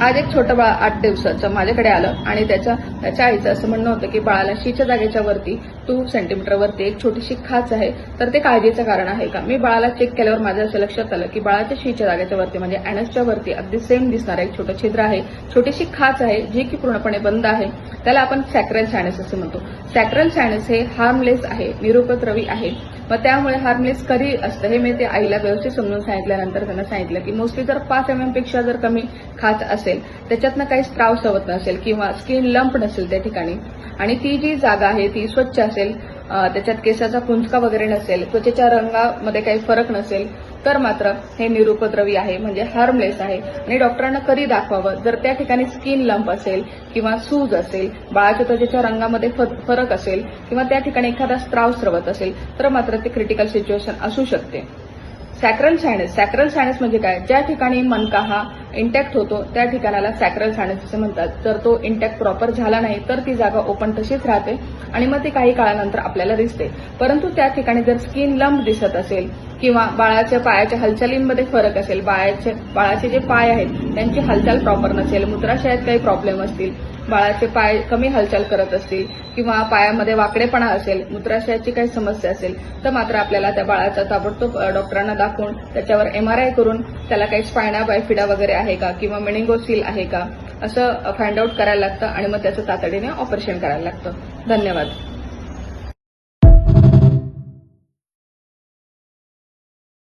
आज एक छोटं बाळ 8 दिवसाचं माझ्याकडे आलं आणि त्याच्या आईचं असं म्हणणं होतं की बाळाला शीच्या जागेच्या वरती 2 सेंटीमीटर वरती एक छोटीशी खाच आहे, तर ते काळजीचं कारण आहे का? मी बाळाला चेक केल्यावर माझ्या असं लक्षात आलं की बाळाच्या शीच्या जागेच्या वरती म्हणजे अॅनसच्या वरती अगदी सेम दिसणारं एक छोटं छिद्र आहे, छोटीशी खाच आहे जी की पूर्णपणे बंद आहे. त्याला आपण सॅक्रल सायनस असं म्हणतो. सॅक्रल सायनस हे हार्मलेस आहे, निरुपद्रवी आहे. मग त्यामुळे हार्मलेस कधी असतं हे मी ते आईला व्यवस्थित समजून सांगितल्यानंतर त्यांना सांगितलं की मोस्टली जर 5 mm पेक्षा जर कमी खाच असेल, त्याच्यातनं काही स्त्राव सवत नसेल किंवा स्किन लंप नसेल त्या ठिकाणी आणि ती जी जागा आहे ती स्वच्छ असेल, त्याच्यात केसाचा कुंचका वगैरे नसेल, त्वचेच्या रंगामध्ये काही फरक नसेल, तर मात्र हे निरुपद्रवी आहे म्हणजे हार्मलेस आहे. आणि डॉक्टरांना कधी दाखवावं जर त्या ठिकाणी स्किन लंप असेल किंवा सूज असेल, बाळाच्या त्वचेच्या रंगामध्ये फरक असेल किंवा त्या ठिकाणी एखादा स्त्राव स्रवत असेल, तर मात्र ते क्रिटिकल सिच्युएशन असू शकते. सॅक्रल सायनस म्हणजे काय? ज्या ठिकाणी मणका हा इंटॅक्ट होतो त्या ठिकाणाला सॅक्रल सायनस असं म्हणतात. जर तो इंटॅक्ट प्रॉपर झाला नाही तर ती जागा ओपन तशीच राहते आणि मग ती काही काळानंतर आपल्याला दिसते. परंतु त्या ठिकाणी जर स्किन लंप दिसत असेल किंवा बाळाच्या पायाच्या हालचालींमध्ये फरक असेल, बाळाचे जे पाय आहेत त्यांची हालचाल प्रॉपर नसेल, मूत्राशयात काही प्रॉब्लेम असतील, बाळाचे पाय कमी हालचाल करत असतील किंवा पायामध्ये वाकडेपणा असेल, मूत्राशयाची काही समस्या असेल, तर मात्र आपल्याला त्या बाळाचा ताबडतोब डॉक्टरांना दाखवून त्याच्यावर MRI करून त्याला काही स्पायना बायफिडा वगैरे आहे का किंवा मेनिंगोसिल आहे का असं फाइंड आउट करायला लागतं आणि मग त्याचं तातडीने ऑपरेशन करायला लागतं. धन्यवाद.